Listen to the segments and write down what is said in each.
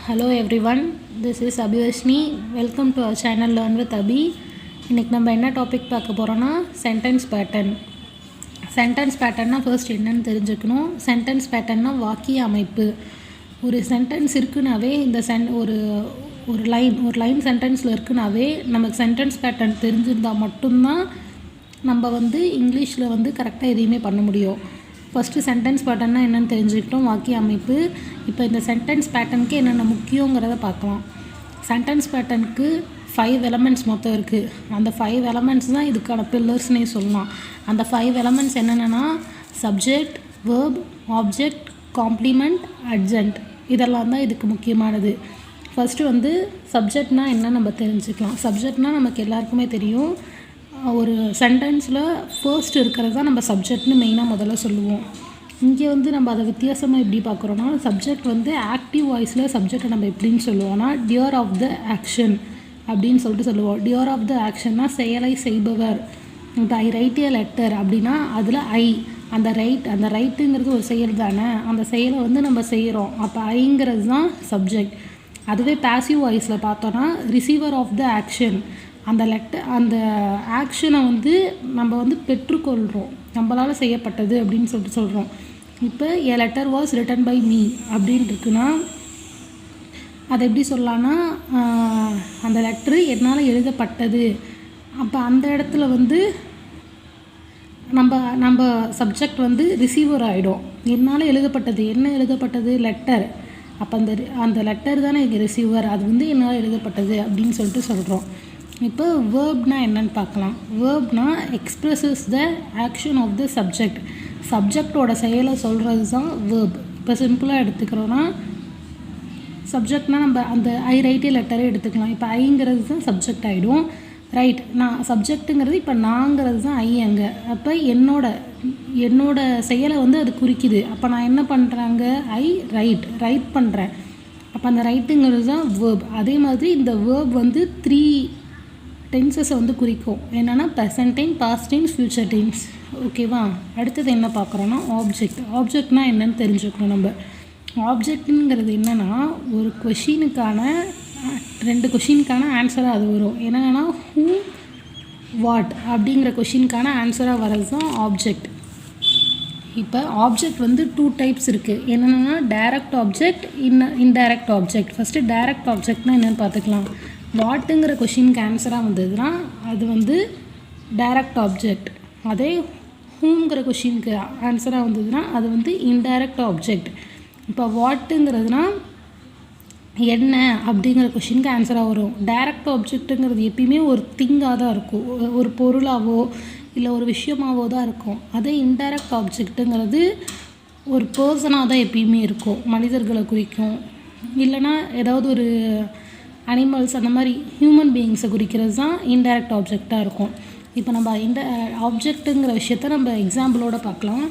Hello everyone, this is Abhivashni. Welcome to our channel Learn with Abhi. இன்னைக்கு நம்ம என்ன topic பார்க்க போகிறோன்னா சென்டென்ஸ் பேட்டர்ன். சென்டென்ஸ் பேட்டர்னா ஃபர்ஸ்ட் என்னன்னு தெரிஞ்சுக்கணும். சென்டென்ஸ் பேட்டர்னா வாக்கிய அமைப்பு. ஒரு சென்டென்ஸ் இருக்குனாவே இந்த ஒரு லைன் சென்டென்ஸில் இருக்குனாவே நமக்கு சென்டென்ஸ் பேட்டர்ன் தெரிஞ்சிருந்தால் மட்டும்தான் நம்ம இங்கிலீஷில் கரெக்டாக எதையுமே பண்ண முடியும். ஃபஸ்ட்டு சென்டென்ஸ் பேட்டர்னா என்னென்னு தெரிஞ்சுக்கிட்டோம், வாக்கிய அமைப்பு. இப்போ இந்த சென்டென்ஸ் பேட்டர்னுக்கு என்னென்ன முக்கியங்கிறத பார்க்கலாம். சென்டென்ஸ் பேட்டர்னுக்கு 5 எலமெண்ட்ஸ் மொத்தம் இருக்குது. அந்த 5 எலமெண்ட்ஸ் தான் இதுக்கான பில்லர்ஸ்னே சொல்லலாம். அந்த 5 எலமெண்ட்ஸ் என்னென்னா சப்ஜெக்ட், வேர்ப், ஆப்ஜெக்ட், காம்ப்ளிமெண்ட், அட்ஜென்ட். இதெல்லாம் தான் இதுக்கு முக்கியமானது. ஃபஸ்ட்டு சப்ஜெக்ட்னால் என்ன நம்ம தெரிஞ்சுக்கலாம். சப்ஜெக்ட்னால் நமக்கு எல்லாருக்குமே தெரியும். ஒரு சென்டென்ஸில் ஃபர்ஸ்ட் இருக்கிறது தான் நம்ம சப்ஜெக்ட்னு மெயினாக முதல்ல சொல்லுவோம். இங்கே நம்ம அதை வித்தியாசமாக எப்படி பார்க்குறோன்னா, சப்ஜெக்ட் ஆக்டிவ் வாய்ஸில் சப்ஜெக்டை நம்ம எப்படின்னு சொல்லுவோம்னா டியர் ஆஃப் த ஆக்ஷன் அப்படின்னு சொல்லுவோம். டியர் ஆஃப் த ஆக்ஷன்னா செயலை செய்பவர். இப்போ ஐ ரைட் ஏ லெட்டர் அப்படின்னா அதில் அந்த ரைட்டுங்கிறது ஒரு செயல் தானே, அந்த செயலை நம்ம செய்கிறோம். அப்போ ஐங்கிறது தான் சப்ஜெக்ட். அதுவே பேசிவ் வாய்ஸில் பார்த்தோன்னா ரிசீவர் ஆஃப் த ஆக்ஷன், அந்த ஆக்ஷனை நம்ம பெற்றுக்கொள்கிறோம், நம்மளால் செய்யப்பட்டது அப்படின்னு சொல்கிறோம். இப்போ a letter was written by me அப்படின்னு இருக்குன்னா அதை எப்படி சொல்லலான்னா அந்த லெட்ரு என்னால் எழுதப்பட்டது. அப்போ அந்த இடத்துல நம்ம சப்ஜெக்ட் ரிசீவர் ஆகிடும். என்னால் எழுதப்பட்டது, என்ன எழுதப்பட்டது, லெட்டர். அப்போ அந்த லெட்டர் தானே இங்கே ரிசீவர், அது என்னால் எழுதப்பட்டது அப்படின்னு சொல்கிறோம். இப்போ வேர்ப்னா என்னன்னு பார்க்கலாம். வேர்ப்னா expresses the action of the subject. சப்ஜெக்டோட செயலை சொல்கிறது தான் வேர்ப். இப்போ சிம்பிளாக எடுத்துக்கிறோன்னா சப்ஜெக்ட்னால் நம்ம அந்த ஐ ரைட் ஏ லெட்டரே எடுத்துக்கலாம். இப்போ ஐங்கிறது தான் சப்ஜெக்ட் ஆகிடும். ரைட், நான் சப்ஜெக்ட்டுங்கிறது இப்போ நாங்கிறது தான் ஐ அங்கே. அப்போ என்னோட செயலை அது குறிக்குது. அப்போ நான் என்ன பண்ணுறாங்க, ஐ ரைட் பண்ணுறேன். அப்போ அந்த ரைட்டுங்கிறது தான் வேர்ப். அதே மாதிரி இந்த வேர்ப் 3 டென்சஸை குறிக்கும். என்னென்னா present time, past tense, future tense. ஓகேவா? அடுத்தது என்ன பார்க்குறோன்னா ஆப்ஜெக்ட். ஆப்ஜெக்ட்னால் என்னென்னு தெரிஞ்சுக்கணும் நம்ம. ஆப்ஜெக்ட்டுங்கிறது என்னென்னா ஒரு கொஷினுக்கான 2 கொஷினுக்கான ஆன்சராக அது வரும். என்னென்னா ஹூ, வாட் அப்படிங்கிற கொஷினுக்கான ஆன்சராக வர்றது தான் ஆப்ஜெக்ட். இப்போ ஆப்ஜெக்ட் 2 டைப்ஸ் இருக்குது. என்னென்னா direct object, indirect object. First direct ஆப்ஜெக்ட்னால் என்னென்னு பார்த்துக்கலாம். வாட்டுங்கிற கொஷினுக்கு ஆன்சராக வந்ததுன்னா அது டைரக்ட் ஆப்ஜெக்ட். அதே ஹூங்கிற கொஷினுக்கு ஆன்சராக வந்ததுன்னா அது இன்டைரக்ட் ஆப்ஜெக்ட். இப்போ வாட்டுங்கிறதுனா என்ன அப்படிங்கிற கொஷினுக்கு ஆன்சராக வரும். டைரக்ட் ஆப்ஜெக்ட்டுங்கிறது எப்பயுமே ஒரு திங்காக தான் இருக்கும், ஒரு பொருளாவோ இல்லை ஒரு விஷயமாவோ தான் இருக்கும். அதே இன்டைரக்ட் ஆப்ஜெக்ட்டுங்கிறது ஒரு பர்சனாக தான் எப்பயுமே இருக்கும், மனிதர்களை குறிக்கும். இல்லைனா ஏதாவது ஒரு அனிமல்ஸ், அந்த மாதிரி ஹியூமன் பீயிங்ஸை குறிக்கிறது தான் இன்டைரக்ட் ஆப்ஜெக்டாக இருக்கும். இப்போ நம்ம ஆப்ஜெக்ட்டுங்கிற விஷயத்த நம்ம எக்ஸாம்பிளோடு பார்க்கலாம்.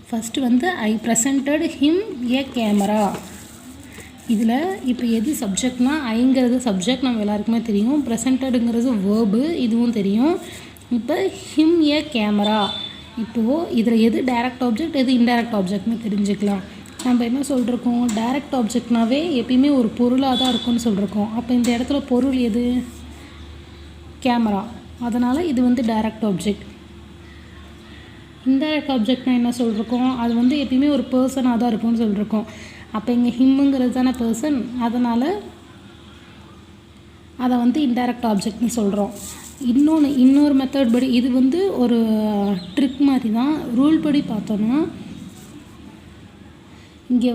First I presented him A camera. இதில் இப்போ எது சப்ஜெக்ட்னா ஐங்கிறது சப்ஜெக்ட் நம்ம எல்லாருக்குமே தெரியும். ப்ரெசன்டடுங்கிறது வேர்பு, இதுவும் தெரியும். இப்போ ஹிம் ஏ கேமரா. இப்போது இதில் எது டைரக்ட் ஆப்ஜெக்ட், எது இன்டைரக்ட் ஆப்ஜெக்ட்னு தெரிஞ்சுக்கலாம். நம்ம என்ன சொல்லிருக்கோம், டைரக்ட் ஆப்ஜெக்ட்னாவே எப்பயுமே ஒரு பொருளாக தான் இருக்கும்னு சொல்லிருக்கோம். அப்போ இந்த இடத்துல பொருள் எது, கேமரா. அதனால் இது டைரக்ட் ஆப்ஜெக்ட். இன்டைரக்ட் ஆப்ஜெக்ட்னால் என்ன சொல்லிருக்கோம், அது எப்பயுமே ஒரு பர்சனாக தான் இருக்கும்னு சொல்லிருக்கோம். அப்போ இங்கே ஹிம்முங்கிறது தானே பர்சன், அதனால் அதை இன்டைரக்ட் ஆப்ஜெக்ட்னு சொல்கிறோம். இன்னொரு மெத்தட் படி இது ஒரு ட்ரிக் மாதிரி தான். ரூல் படி பார்த்தோன்னா இங்கே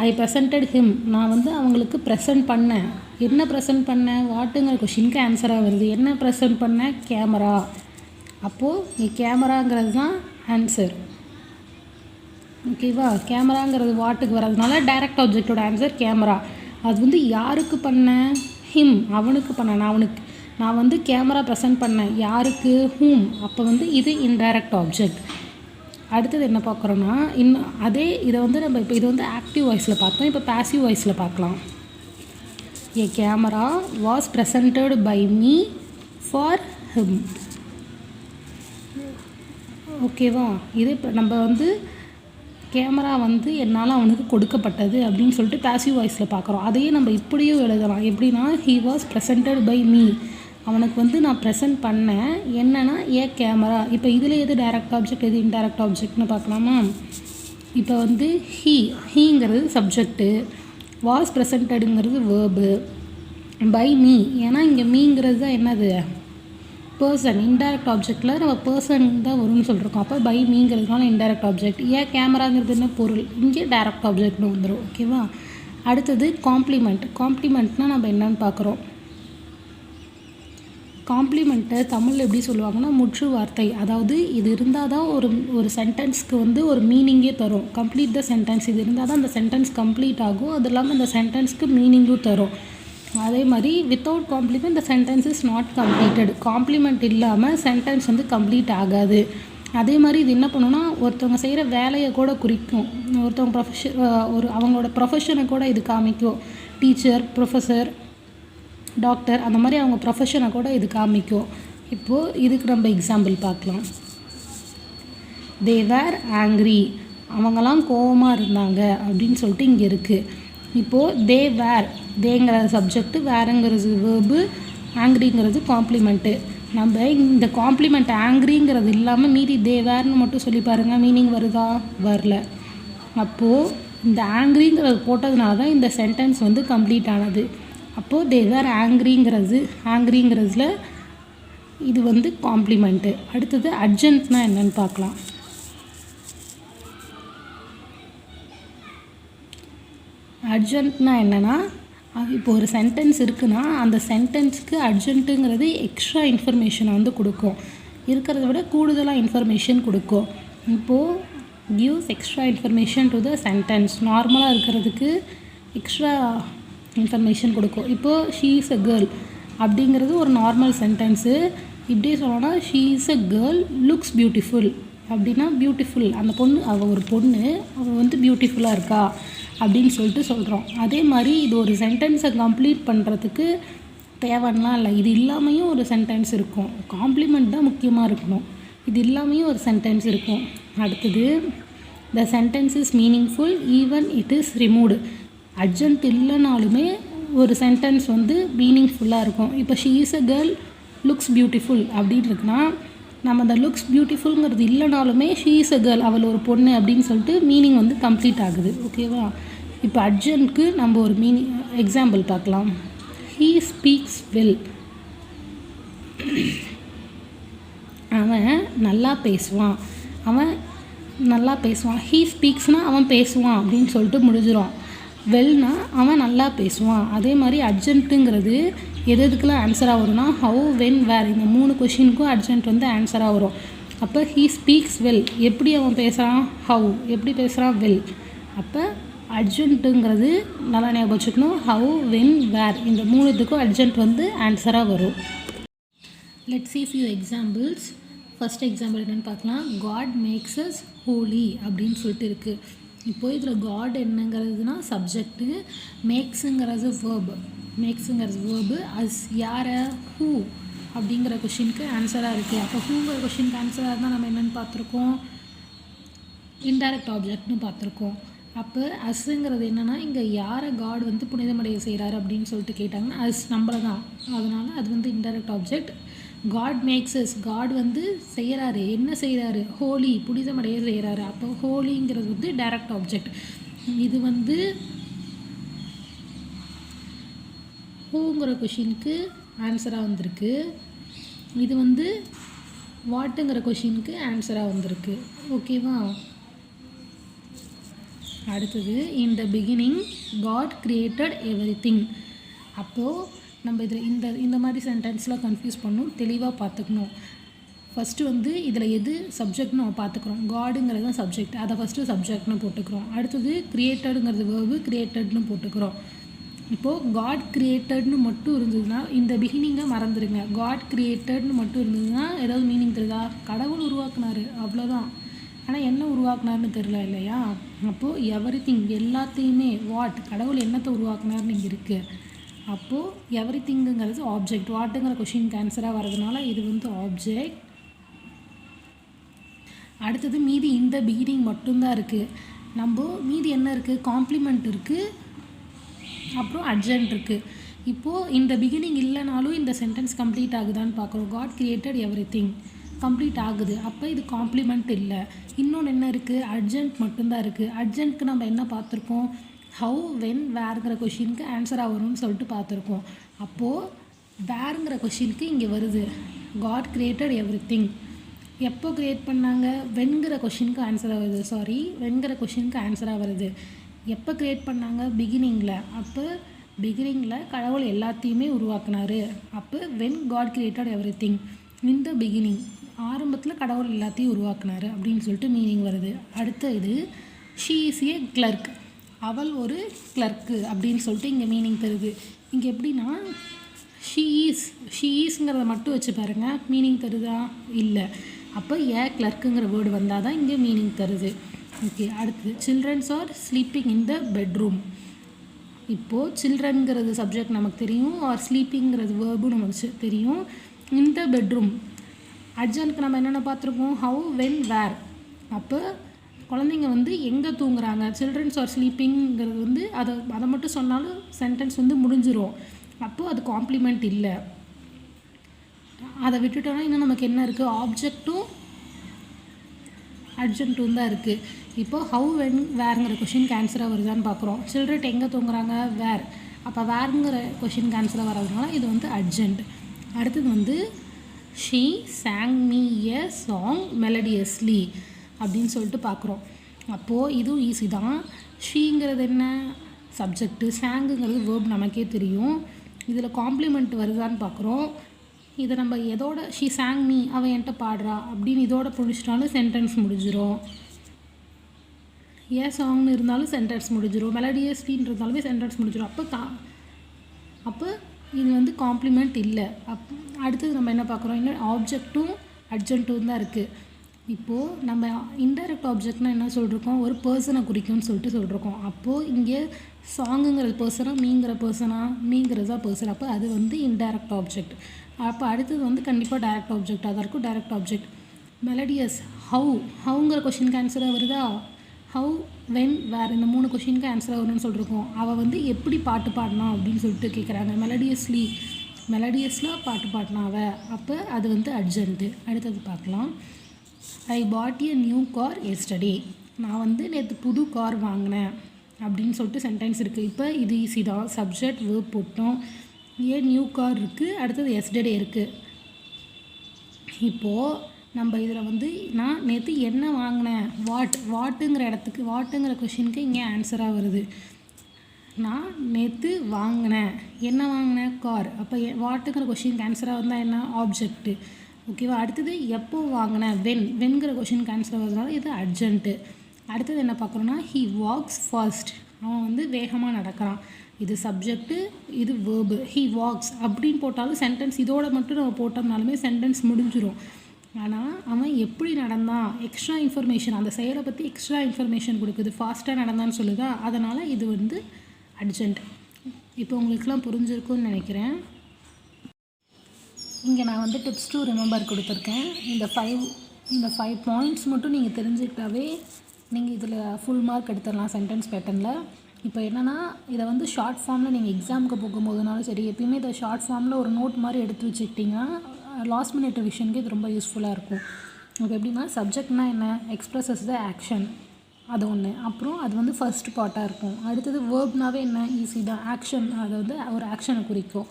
ஐ ப்ரெசன்டட் ஹிம், நான் அவங்களுக்கு ப்ரெசன்ட் பண்ணேன். என்ன ப்ரெசன்ட் பண்ணேன், வாட்டுங்கிற கொஷினுக்கு ஆன்சராக வருது. என்ன ப்ரெசன்ட் பண்ணேன், கேமரா. அப்போது இங்கே கேமராங்கிறது தான் ஆன்சர். ஓகேவா? கேமராங்கிறது வாட்டுக்கு வர்றதுனால டைரக்ட் ஆப்ஜெக்டோட ஆன்சர் கேமரா. அது யாருக்கு பண்ணேன், ஹிம், அவனுக்கு பண்ணேன். நான் கேமரா ப்ரெசன்ட் பண்ணேன். யாருக்கு, ஹூம். அப்போ இது இன்டைரக்ட் ஆப்ஜெக்ட். அடுத்தது என்ன பார்க்குறோன்னா அதே இதை நம்ம இப்போ இது ஆக்டிவ் வாய்ஸில் பார்த்தோம். இப்போ பேசிவ் வாய்ஸில் பார்க்கலாம். A camera was presented by me for him. ஓகேவா? இது இப்போ நம்ம கேமரா வந்து என்னால் அவனுக்கு கொடுக்கப்பட்டது அப்படின்னு சொல்லிட்டு பாசிவ் வாய்ஸில் பார்க்குறோம். அதையே நம்ம இப்படியும் எழுதலாம். எப்படின்னா he was presented by me, அவனுக்கு வந்து நான் ப்ரெசென்ட் பண்ணேன் என்னென்னா ஏ கேமரா. இப்போ இதில் எது டைரக்ட் ஆப்ஜெக்ட் எது இன்டைரக்ட் ஆப்ஜெக்ட்னு பார்க்கலாமா? இப்போ வந்து ஹீங்கிறது சப்ஜெக்ட்டு, வாஸ் ப்ரெசென்டடுங்கிறது வேர்பு, பை மீ ஏன்னா இங்கே மீங்கிறது தான் என்னது பர்சன். இன்டைரக்ட் ஆப்ஜெக்டில் நம்ம பர்சன் தான் வரும்னு சொல்லியிருக்கோம். அப்போ பை மீங்கிறதுனால இன்டைரக்ட் ஆப்ஜெக்ட். ஏன் கேமராங்கிறது என்ன பொருள், இங்கே டைரக்ட் ஆப்ஜெக்ட்னு வந்துடும். ஓகேவா? அடுத்தது காம்ப்ளிமெண்ட். காம்ப்ளிமெண்ட்னால் நம்ம என்னென்னு பார்க்குறோம். காம்ப்ளிமெண்ட்டை தமிழில் எப்படி சொல்லுவாங்கன்னா முற்று வார்த்தை. அதாவது இது இருந்தால் தான் ஒரு சென்டென்ஸ்க்கு வந்து ஒரு மீனிங்கே தரும். கம்ப்ளீட் த சென்டென்ஸ், இது இருந்தால் தான் அந்த சென்டென்ஸ் கம்ப்ளீட் ஆகும். அது இல்லாமல் அந்த சென்டென்ஸ்க்கு மீனிங்கும் தரும். அதே மாதிரி without complement the sentence is not completed. Complement இல்லாமல் சென்டென்ஸ் வந்து கம்ப்ளீட் ஆகாது. அதே மாதிரி இது என்ன பண்ணுன்னா ஒருத்தவங்க செய்கிற வேலையை கூட குறிக்கும். ஒருத்தவங்க அவங்களோட ப்ரொஃபஷனை கூட இது காமிக்கும். டீச்சர், ப்ரொஃபஸர், டாக்டர் அந்த மாதிரி அவங்க ப்ரொஃபஷனை கூட இது காமிக்கும். இப்போது இதுக்கு நம்ம எக்ஸாம்பிள் பார்க்கலாம். தே வேர் ஆங்க்ரி, அவங்களாம் கோவமாக இருந்தாங்க அப்படின்னு சொல்லிட்டு இங்கே இருக்குது. இப்போது தே வேர், தேங்கிறது சப்ஜெக்ட்டு, வேறுங்கிறது வேர்பு, ஆங்க்ரிங்கிறது காம்ப்ளிமெண்ட்டு. நம்ம இந்த காம்ப்ளிமெண்ட் ஆங்க்ரிங்கிறது இல்லாமல் மீதி தே வேர்னு மட்டும் சொல்லி பாருங்கள், மீனிங் வருதா? வரல. அப்போது இந்த ஆங்க்ரிங்கிறது போட்டதுனால தான் இந்த சென்டென்ஸ் வந்து கம்ப்ளீட் ஆனது. அப்போது தே வேர் ஆங்க்ரிங்கிறதுல இது வந்து காம்ப்ளிமெண்ட்டு. அடுத்தது அர்ஜென்ட்னா என்னென்னு பார்க்கலாம். அர்ஜென்ட்னா என்னென்னா இப்போ ஒரு சென்டென்ஸ் இருக்குன்னா அந்த சென்டென்ஸ்க்கு அர்ஜென்ட்டுங்கிறது எக்ஸ்ட்ரா இன்ஃபர்மேஷனை வந்து கொடுக்கும். இருக்கிறத விட கூடுதலாக இன்ஃபர்மேஷன் கொடுக்கும். இப்போது gives extra information to the sentence. நார்மலாக இருக்கிறதுக்கு எக்ஸ்ட்ரா இன்ஃபர்மேஷன் கொடுக்கும். இப்போது ஷீ இஸ் அ கேர்ள் அப்படிங்கிறது ஒரு நார்மல் சென்டென்ஸு. இப்படியே சொல்லணும்னா she is a girl looks beautiful அப்படின்னா பியூட்டிஃபுல், அந்த பொண்ணு அவள் ஒரு பொண்ணு, அவள் வந்து பியூட்டிஃபுல்லாக இருக்கா அப்படின்னு சொல்லிட்டு சொல்கிறோம். அதே மாதிரி இது ஒரு சென்டென்ஸை கம்ப்ளீட் பண்ணுறதுக்கு தேவைன்னா இல்லை, இது இல்லாமையும் ஒரு சென்டென்ஸ் இருக்கும். காம்ப்ளிமெண்ட் தான் முக்கியமாக இருக்கணும், இது இல்லாமையும் ஒரு சென்டென்ஸ் இருக்கும். அடுத்தது the sentence is meaningful even it is removed. Adjunct இல்லைனாலுமே ஒரு சென்டென்ஸ் வந்து மீனிங்ஃபுல்லாக இருக்கும். இப்போ she is a girl looks beautiful அப்படின்னு இருக்குன்னா நம்ம அந்த லுக்ஸ் பியூட்டிஃபுல்ங்கிறது இல்லைனாலுமே ஷீ இஸ் அ கேர்ள், அவள் ஒரு பொண்ணு அப்படின்னு சொல்லிட்டு மீனிங் வந்து கம்ப்ளீட் ஆகுது. ஓகேவா? இப்போ அர்ஜென்ட்க்கு நம்ம ஒரு எக்ஸாம்பிள் பார்க்கலாம். ஹீ ஸ்பீக்ஸ் வெல், அவன் நல்லா பேசுவான். ஹீ ஸ்பீக்ஸ்னால் அவன் பேசுவான் அப்படின்னு சொல்லிட்டு முடிஞ்சிடும். வெல்னா அவன் நல்லா பேசுவான். அதே மாதிரி அர்ஜென்ட்டுங்கிறது எதுக்கெல்லாம் ஆன்சராக வரும்னா ஹவு, வென், வேர், இந்த 3 கொஷினுக்கும் அர்ஜென்ட் வந்து ஆன்சராக வரும். அப்போ ஹீ ஸ்பீக்ஸ் வெல், எப்படி அவன் பேசுகிறான்? ஹவு, எப்படி பேசுகிறான்? வெல். அப்போ அர்ஜென்ட்டுங்கிறது நல்லா ஞாபகம் வச்சுக்கணும். ஹவு, வென், வேர், இந்த 3த்துக்கும் அர்ஜென்ட் வந்து ஆன்சராக வரும். Let's see few examples. First example என்னென்னு பார்க்கலாம். காட் மேக்ஸ் அஸ் ஹோலி அப்படின்னு சொல்லிட்டு இருக்குது. இப்போது இதில் காட் என்னங்கிறதுனா சப்ஜெக்ட்டு, மேக்ஸுங்கிறது வேர்பு, அஸ் யாரை, ஹூ அப்படிங்கிற கொஷினுக்கு ஆன்சராக இருக்குது. அப்போ ஹூங்கிற கொஷினுக்கு ஆன்சராக இருந்தால் நம்ம என்னென்னு பார்த்துருக்கோம், இன்டைரக்ட் ஆப்ஜெக்ட்னு பார்த்துருக்கோம். அப்போ அஸ்ஸுங்கிறது என்னென்னா இங்கே யாரை காட் வந்து புனிதமடைய செய்கிறாரு அப்படின்னு சொல்லிட்டு கேட்டாங்கன்னா அஸ் நம்மளை தான், அதனால் அது வந்து இன்டைரக்ட் ஆப்ஜெக்ட். காட் மேக்ஸஸ், காட் வந்து செய்கிறாரு, என்ன செய்கிறாரு? ஹோலி, புனிதமடைய செய்கிறாரு. அப்போ ஹோலிங்கிறது வந்து டைரக்ட் ஆப்ஜெக்ட். இது வந்து ஹூங்கிற கொஷினுக்கு ஆன்சராக வந்திருக்கு. இது வந்து வாட்டுங்கிற கொஷினுக்கு ஆன்சராக வந்திருக்கு. ஓகேவா? அடுத்தது in the beginning God created everything. அப்போது நம்ம இதில் இந்த மாதிரி சென்டென்ஸ்லாம் கன்ஃபியூஸ் பண்ணணும், தெளிவாக பார்த்துக்கணும். ஃபஸ்ட்டு வந்து இதில் எது சப்ஜெக்ட்னு நம்ம பார்த்துக்குறோம். காடுங்கிறது தான் சப்ஜெக்ட், அதை ஃபஸ்ட்டு சப்ஜெக்ட்னு போட்டுக்கிறோம். அடுத்தது கிரியேட்டடுங்கிறது வேர்பு, கிரியேட்டட்னு போட்டுக்கிறோம். இப்போது காட் கிரியேட்டட்னு மட்டும் இருந்ததுன்னா இந்த பிகினிங்கை மறந்துடுங்க. காட் கிரியேட்டட்னு மட்டும் இருந்ததுன்னா ஏதாவது மீனிங் தெரியுதா? கடவுள் உருவாக்குனாரு, அவ்வளோதான். ஆனால் என்ன உருவாக்குனாருன்னு தெரில இல்லையா? அப்போது எவ்ரிதிங், எல்லாத்தையுமே, வாட், கடவுள் என்னத்தை உருவாக்குனாருன்னு இங்கே இருக்குது. அப்போது எவ்ரிதிங்குங்கிறது ஆப்ஜெக்ட், வாட்டுங்கிற கொஷினுக்கு ஆன்சராக வர்றதுனால இது வந்து ஆப்ஜெக்ட். அடுத்தது மீதி இந்த பிகினிங் மட்டும்தான் இருக்குது. நம்ம மீதி என்ன இருக்குது, காம்ப்ளிமெண்ட் இருக்குது, அப்புறம் அட்ஜென்ட் இருக்குது. இப்போது இந்த பிகினிங் இல்லைனாலும் இந்த சென்டென்ஸ் கம்ப்ளீட் ஆகுதான்னு பார்க்குறோம். காட் கிரியேட்டட் எவ்ரிதிங் கம்ப்ளீட் ஆகுது, அப்போ இது காம்ப்ளிமெண்ட் இல்லை. இன்னொன்று என்ன இருக்குது, அர்ஜென்ட் மட்டும்தான் இருக்குது. அர்ஜென்ட்க்கு நம்ம என்ன பார்த்துருக்கோம், ஹவு, வென், வேர்ங்கிற கொஷினுக்கு ஆன்சராக வரும்னு சொல்லிட்டு பார்த்துருக்கோம். அப்போது வேர்ங்கிற கொஷினுக்கு இங்கே வருது காட் கிரியேட்டட் எவ்ரிதிங். எப்போ க்ரியேட் பண்ணாங்க, வென்கிற கொஷினுக்கு ஆன்சராக வருது. வென்கிற கொஷினுக்கு ஆன்சராக வருது. எப்போ க்ரியேட் பண்ணாங்க, பிகினிங்கில். அப்போ பிகினிங்கில் கடவுள் எல்லாத்தையுமே உருவாக்குனாரு. அப்போ when God created everything in the beginning, ஆரம்பத்தில் கடவுள் எல்லாத்தையும் உருவாக்குனாரு அப்படின்னு சொல்லிட்டு மீனிங் வருது. அடுத்த இது ஷீ இஸ் ஏ கிளர்க், அவள் ஒரு கிளர்க்கு அப்படின்னு சொல்லிட்டு இங்கே மீனிங் தருது. இங்கே எப்படின்னா ஷீ ஈஸ்ங்கிறத மட்டும் வச்சு பாருங்கள், மீனிங் தருதா, இல்லை. அப்போ ஏ கிளர்க்குங்கிற வேர்டு வந்தால் தான் இங்கே மீனிங் தருது. ஓகே, அடுத்து childrens are sleeping in the bedroom. இப்போது சில்ட்ரன்ங்கிறது சப்ஜெக்ட் நமக்கு தெரியும், ஆர் ஸ்லீப்பிங்கிறது வேர்பும் நமக்கு தெரியும். இந்த பெட்ரூம் அட்ஜென்ட்க்கு நம்ம என்னென்ன பார்த்துருக்கோம், ஹவு, வென், வேர். அப்போ குழந்தைங்க வந்து எங்கே தூங்குறாங்க, சில்ட்ரன்ஸ் ஆர் ஸ்லீப்பிங்கிறது வந்து அதை மட்டும் சொன்னாலும் சென்டென்ஸ் வந்து முடிஞ்சிடும். அப்போது அது காம்ப்ளிமெண்ட் இல்லை. அதை விட்டுட்டோன்னா இன்னும் நமக்கு என்ன இருக்குது, ஆப்ஜெக்ட்டும் அட்ஜென்ட்டும் தான் இருக்குது. இப்போது ஹவு, வென், வேர்ங்கிற கொஷினுக்கு ஆன்சராக வருதான்னு பார்க்குறோம். சில்ட்ரன் எங்கே தூங்குறாங்க, வேர். அப்போ வேர்ங்கிற கொஷினுக்கு ஆன்சராக வர்றதுனால இது வந்து அட்ஜென்ட். அடுத்தது வந்து she sang me a song melodiously அப்படின்னு சொல்லிட்டு பார்க்குறோம். அப்போது இதுவும் ஈஸி தான். ஷீங்கிறது என்ன, சப்ஜெக்ட்டு, சாங்குங்கிறது வேர்ப் நமக்கே தெரியும். இதில் காம்ப்ளிமெண்ட் வருதான்னு பார்க்குறோம். இதை நம்ம எதோட, ஷீ சாங் மீ, அவன் என்கிட்ட பாடுறா அப்படின்னு இதோட பிடிச்சிட்டாலும் சென்டென்ஸ் முடிஞ்சிடும். ஏ சாங்னு இருந்தாலும் சென்டென்ஸ் முடிஞ்சிடும். மெலடியஸ்லின்னு இருந்தாலுமே சென்டென்ஸ் முடிஞ்சிடும். அப்போ இது வந்து காம்ப்ளிமெண்ட் இல்லை. அடுத்தது நம்ம என்ன பார்க்குறோம், இன்னும் ஆப்ஜெக்ட்டும் அட்ஜென்ட்டும் தான் இருக்குது. இப்போது நம்ம இன்டைரக்ட் ஆப்ஜெக்ட்னால் என்ன சொல்லிருக்கோம், ஒரு பர்சனை குறிக்கும்னு சொல்லிட்டு சொல்லிருக்கோம். அப்போது இங்கே சாங்குங்கிறது பர்சனா, மீங்கிறது தான் பர்சன். அப்போ அது வந்து இன்டைரக்ட் ஆப்ஜெக்ட். அப்போ அடுத்தது வந்து கண்டிப்பாக டைரக்ட் ஆப்ஜெக்டாக தான் இருக்கும். டைரக்ட் ஆப்ஜெக்ட் மெலடியஸ், ஹவுங்கிற கொஷினுக்கு ஆன்சராக வருதா, ஹவு, வென், வேர் இந்த 3 கொஷினுக்கு ஆன்சராக வரும்னு சொல்லியிருக்கோம். அவள் வந்து எப்படி பாட்டு பாடினா அப்படின்னு சொல்லிட்டு கேட்குறாங்க. மெலடியஸில் பாட்டு பாடினா அவள், அப்போ அது வந்து அர்ஜென்ட்டு. அடுத்தது பார்க்கலாம். ஐ பாட் எ நியூ கார் எஸ்டர்டே, நான் வந்து நேற்று புது கார் வாங்கினேன் அப்படின்னு சொல்லிட்டு சென்டென்ஸ் இருக்குது. இப்போ இது ஈஸி தான், சப்ஜெக்ட் வேர்ப் போட்டோம். ஏன் நியூ கார் இருக்குது, அடுத்தது எஸ்டர்டே இருக்குது. இப்போது நம்ம இதில் வந்து நான் நேற்று என்ன வாங்கினேன், வாட்டுங்கிற இடத்துக்கு, வாட்டுங்கிற கொஷினுக்கு இங்கே ஆன்சராக வருது. நான் நேற்று வாங்கினேன், என்ன வாங்கினேன், கார். அப்போ வாட்டுங்கிற கொஷினுக்கு ஆன்சராக வந்தால் என்ன, ஆப்ஜெக்ட்டு. ஓகேவா. அடுத்தது எப்போ வாங்கினேன், வென்கிற கொஷினுக்கு ஆன்சராக வருதுனால இது அர்ஜென்ட்டு. அடுத்தது என்ன பார்க்குறோன்னா, ஹீ வாக்ஸ் ஃபாஸ்ட், அவன் வந்து வேகமாக நடக்கிறான். இது சப்ஜெக்ட்டு, இது வேர்பு. ஹீ வாக்ஸ் அப்படின்னு போட்டாலும் சென்டென்ஸ் இதோட மட்டும் நம்ம போட்டோம்னாலுமே சென்டென்ஸ் முடிஞ்சிடும். ஆனால் அவன் எப்படி நடந்தான், எக்ஸ்ட்ரா இன்ஃபர்மேஷன், அந்த செயலை பற்றி எக்ஸ்ட்ரா இன்ஃபர்மேஷன் கொடுக்குது. ஃபாஸ்ட்டாக நடந்தான்னு சொல்லுதா, அதனால் இது வந்து அர்ஜென்ட். இப்போ உங்களுக்குலாம் புரிஞ்சிருக்கும்னு நினைக்கிறேன். இங்கே நான் வந்து டிப்ஸ் டு ரிமெம்பர் கொடுத்துருக்கேன். இந்த ஃபைவ் பாயிண்ட்ஸ் மட்டும் நீங்கள் தெரிஞ்சுக்கிட்டாவே நீங்கள் இதில் ஃபுல் மார்க் எடுத்துடலாம் சென்டென்ஸ் பேட்டர்னில். இப்போ என்னென்னா, இதை வந்து ஷார்ட் ஃபார்மில் நீங்கள் எக்ஸாமுக்கு போகும்போதுனாலும் சரி, எப்பயுமே இதை ஷார்ட் ஃபார்மில் ஒரு நோட் மாதிரி எடுத்து வச்சுக்கிட்டிங்கன்னா லாஸ்ட் மினிட் ரிவிஷனுக்கு இது ரொம்ப யூஸ்ஃபுல்லாக இருக்கும். இப்போ எப்படின்னா, சப்ஜெக்ட்னால் என்ன, எக்ஸ்பிரஸஸ் த ஆக்ஷன், அது ஒன்று. அப்புறம் அது வந்து ஃபர்ஸ்ட் பார்ட்டாக இருக்கும். அடுத்தது வேர்ப்னாவே என்ன, ஈஸி தான், ஆக்ஷன், அதை வந்து ஒரு ஆக்ஷனை குறிக்கும்.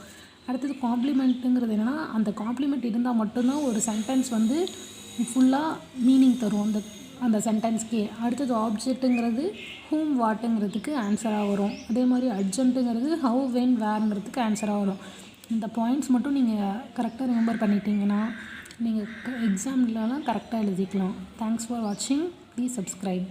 அடுத்தது காம்ப்ளிமெண்ட்டுங்கிறது என்னென்னா, அந்த காம்ப்ளிமெண்ட் இருந்தால் மட்டும்தான் ஒரு சென்டென்ஸ் வந்து ஃபுல்லாக மீனிங் தரும் அந்த சென்டென்ஸ்க்கே. அடுத்தது ஆப்ஜெக்ட்டுங்கிறது ஹூம், வாட்டுங்கிறதுக்கு ஆன்சராக வரும். அதே மாதிரி அர்ஜென்ட்டுங்கிறது ஹவு, வென், வேர்ங்கிறதுக்கு ஆன்சராக வரும். இந்த பாயிண்ட்ஸ் மட்டும் நீங்கள் கரெக்டாக ரிமெம்பர் பண்ணிட்டீங்கன்னா நீங்கள் எக்ஸாம்லலாம் கரெக்டாக எழுதிக்கலாம். தேங்க்ஸ் ஃபார் வாட்சிங். Please subscribe.